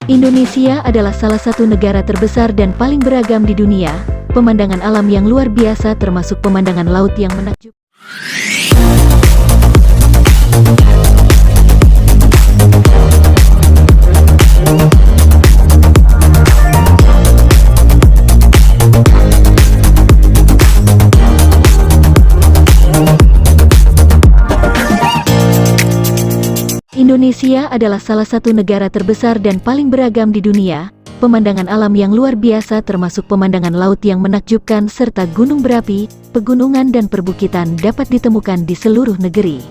Indonesia adalah salah satu negara terbesar dan paling beragam di dunia. Pemandangan alam yang luar biasa termasuk pemandangan laut yang menakjubkan. Indonesia adalah salah satu negara terbesar dan paling beragam di dunia. Pemandangan alam yang luar biasa termasuk pemandangan laut yang menakjubkan serta gunung berapi, pegunungan dan perbukitan dapat ditemukan di seluruh negeri.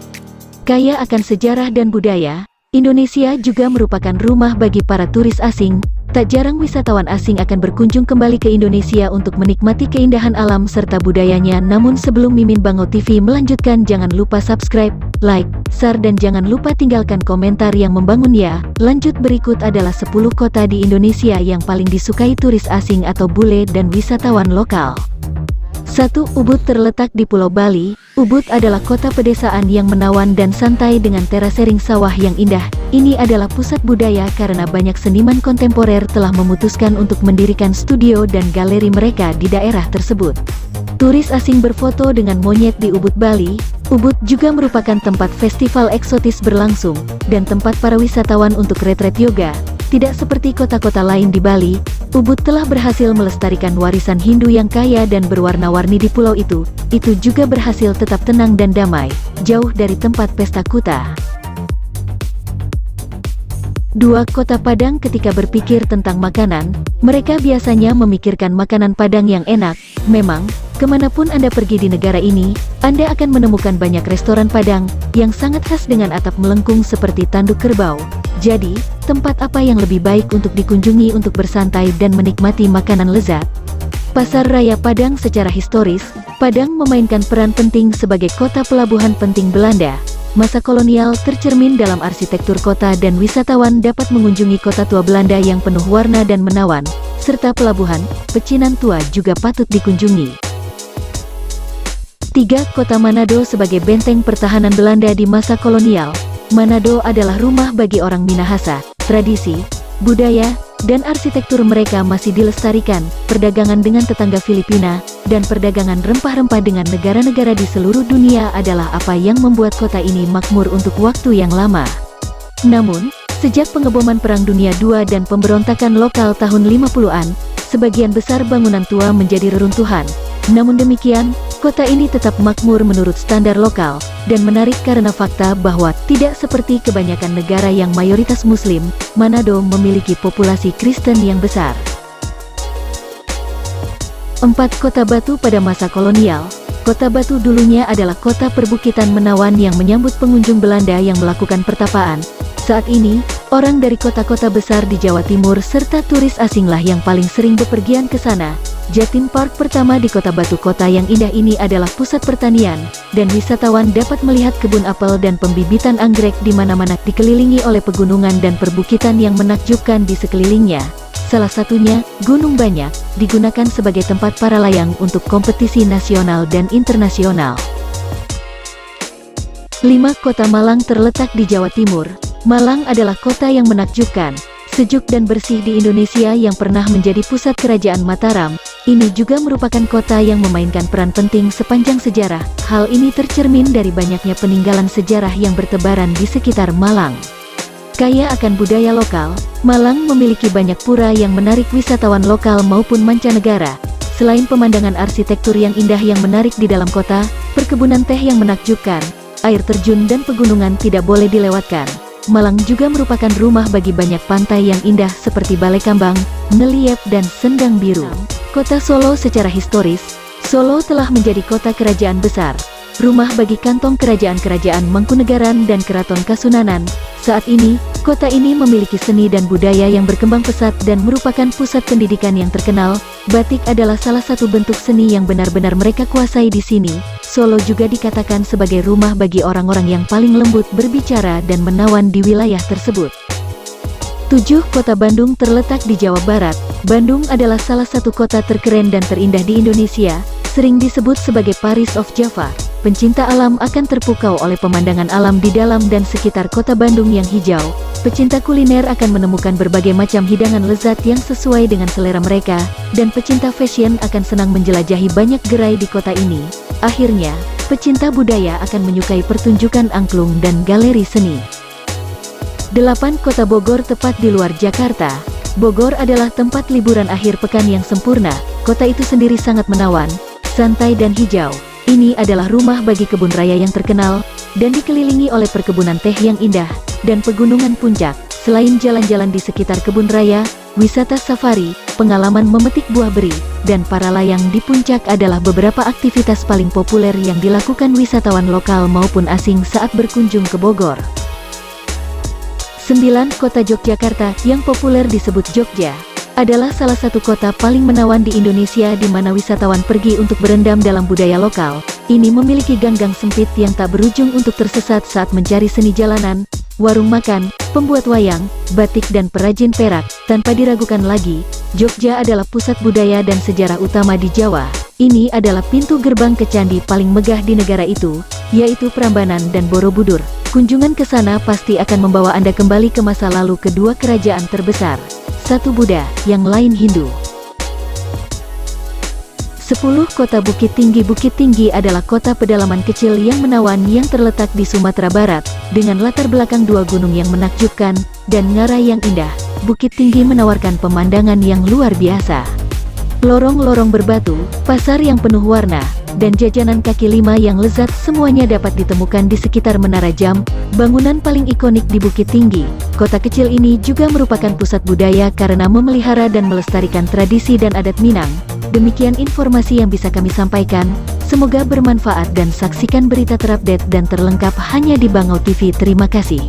Kaya akan sejarah dan budaya, Indonesia juga merupakan rumah bagi para turis asing. Tak jarang wisatawan asing akan berkunjung kembali ke Indonesia untuk menikmati keindahan alam serta budayanya. Namun sebelum Mimin Bango TV melanjutkan, jangan lupa subscribe, like, share dan jangan lupa tinggalkan komentar yang membangun ya. Lanjut, berikut adalah 10 kota di Indonesia yang paling disukai turis asing atau bule dan wisatawan lokal. 1. Ubud terletak di Pulau Bali. Ubud adalah kota pedesaan yang menawan dan santai dengan terasering sawah yang indah. Ini adalah pusat budaya karena banyak seniman kontemporer telah memutuskan untuk mendirikan studio dan galeri mereka di daerah tersebut. Turis asing berfoto dengan monyet di Ubud, Bali. Ubud juga merupakan tempat festival eksotis berlangsung, dan tempat para wisatawan untuk retret yoga. Tidak seperti kota-kota lain di Bali, Ubud telah berhasil melestarikan warisan Hindu yang kaya dan berwarna-warni di pulau itu. Itu juga berhasil tetap tenang dan damai, jauh dari tempat pesta kuta. 2. Kota Padang. Ketika berpikir tentang makanan, mereka biasanya memikirkan makanan Padang yang enak. Memang, kemanapun Anda pergi di negara ini, Anda akan menemukan banyak restoran Padang yang sangat khas dengan atap melengkung seperti tanduk kerbau. Jadi, tempat apa yang lebih baik untuk dikunjungi untuk bersantai dan menikmati makanan lezat? Pasar Raya Padang. Secara historis, Padang memainkan peran penting sebagai kota pelabuhan penting Belanda. Masa kolonial tercermin dalam arsitektur kota dan wisatawan dapat mengunjungi kota tua Belanda yang penuh warna dan menawan, serta pelabuhan, pecinan tua juga patut dikunjungi. 3. Kota Manado. Sebagai benteng pertahanan Belanda di masa kolonial, Manado adalah rumah bagi orang Minahasa. Tradisi, budaya, dan arsitektur mereka masih dilestarikan. Perdagangan dengan tetangga Filipina, dan perdagangan rempah-rempah dengan negara-negara di seluruh dunia adalah apa yang membuat kota ini makmur untuk waktu yang lama. Namun, sejak pengeboman Perang Dunia II dan pemberontakan lokal tahun 50-an, sebagian besar bangunan tua menjadi reruntuhan. Namun demikian, kota ini tetap makmur menurut standar lokal, dan menarik karena fakta bahwa tidak seperti kebanyakan negara yang mayoritas Muslim, Manado memiliki populasi Kristen yang besar. 4. Kota Batu. Pada masa kolonial, Kota Batu dulunya adalah kota perbukitan menawan yang menyambut pengunjung Belanda yang melakukan pertapaan. Saat ini, orang dari kota-kota besar di Jawa Timur serta turis asinglah yang paling sering bepergian ke sana. Jatim Park pertama di Kota Batu. Kota yang indah ini adalah pusat pertanian, dan wisatawan dapat melihat kebun apel dan pembibitan anggrek di mana-mana, dikelilingi oleh pegunungan dan perbukitan yang menakjubkan di sekelilingnya. Salah satunya, Gunung Banyak, digunakan sebagai tempat para layang untuk kompetisi nasional dan internasional. 5. Kota Malang. Terletak di Jawa Timur, Malang adalah kota yang menakjubkan, sejuk dan bersih di Indonesia yang pernah menjadi pusat kerajaan Mataram. Ini juga merupakan kota yang memainkan peran penting sepanjang sejarah. Hal ini tercermin dari banyaknya peninggalan sejarah yang bertebaran di sekitar Malang. Kaya akan budaya lokal, Malang memiliki banyak pura yang menarik wisatawan lokal maupun mancanegara. Selain pemandangan arsitektur yang indah yang menarik di dalam kota, perkebunan teh yang menakjubkan, air terjun dan pegunungan tidak boleh dilewatkan. Malang juga merupakan rumah bagi banyak pantai yang indah seperti Balai Kambang, Neliep dan Sendang Biru. Kota Solo. Secara historis, Solo telah menjadi kota kerajaan besar, rumah bagi kantong kerajaan-kerajaan Mangkunegaran dan Keraton Kasunanan. Saat ini, kota ini memiliki seni dan budaya yang berkembang pesat dan merupakan pusat pendidikan yang terkenal. Batik adalah salah satu bentuk seni yang benar-benar mereka kuasai di sini. Solo juga dikatakan sebagai rumah bagi orang-orang yang paling lembut berbicara dan menawan di wilayah tersebut. 7. Kota Bandung. Terletak di Jawa Barat, Bandung adalah salah satu kota terkeren dan terindah di Indonesia, sering disebut sebagai Paris of Java. Pencinta alam akan terpukau oleh pemandangan alam di dalam dan sekitar kota Bandung yang hijau. Pecinta kuliner akan menemukan berbagai macam hidangan lezat yang sesuai dengan selera mereka, dan pecinta fashion akan senang menjelajahi banyak gerai di kota ini. Akhirnya, pecinta budaya akan menyukai pertunjukan angklung dan galeri seni. 8. Kota Bogor tepat di luar Jakarta. Bogor adalah tempat liburan akhir pekan yang sempurna. Kota itu sendiri sangat menawan, santai dan hijau. Ini adalah rumah bagi kebun raya yang terkenal, dan dikelilingi oleh perkebunan teh yang indah, dan pegunungan puncak. Selain jalan-jalan di sekitar kebun raya, wisata safari, pengalaman memetik buah beri, dan para layang di puncak adalah beberapa aktivitas paling populer yang dilakukan wisatawan lokal maupun asing saat berkunjung ke Bogor. 9. Kota Yogyakarta, yang populer disebut Jogja, adalah salah satu kota paling menawan di Indonesia di mana wisatawan pergi untuk berendam dalam budaya lokal. Ini memiliki gang-gang sempit yang tak berujung untuk tersesat saat mencari seni jalanan, warung makan, pembuat wayang, batik dan perajin perak. Tanpa diragukan lagi, Jogja adalah pusat budaya dan sejarah utama di Jawa. Ini adalah pintu gerbang ke candi paling megah di negara itu, yaitu Prambanan dan Borobudur. Kunjungan ke sana pasti akan membawa Anda kembali ke masa lalu kedua kerajaan terbesar. Satu Buddha, yang lain Hindu. 10. Kota Bukit Tinggi. Bukit Tinggi adalah kota pedalaman kecil yang menawan yang terletak di Sumatera Barat, dengan latar belakang dua gunung yang menakjubkan, dan ngarai yang indah. Bukit Tinggi menawarkan pemandangan yang luar biasa. Lorong-lorong berbatu, pasar yang penuh warna, dan jajanan kaki lima yang lezat semuanya dapat ditemukan di sekitar Menara Jam, bangunan paling ikonik di Bukit Tinggi. Kota kecil ini juga merupakan pusat budaya karena memelihara dan melestarikan tradisi dan adat Minang. Demikian informasi yang bisa kami sampaikan, semoga bermanfaat dan saksikan berita terupdate dan terlengkap hanya di Bangau TV. Terima kasih.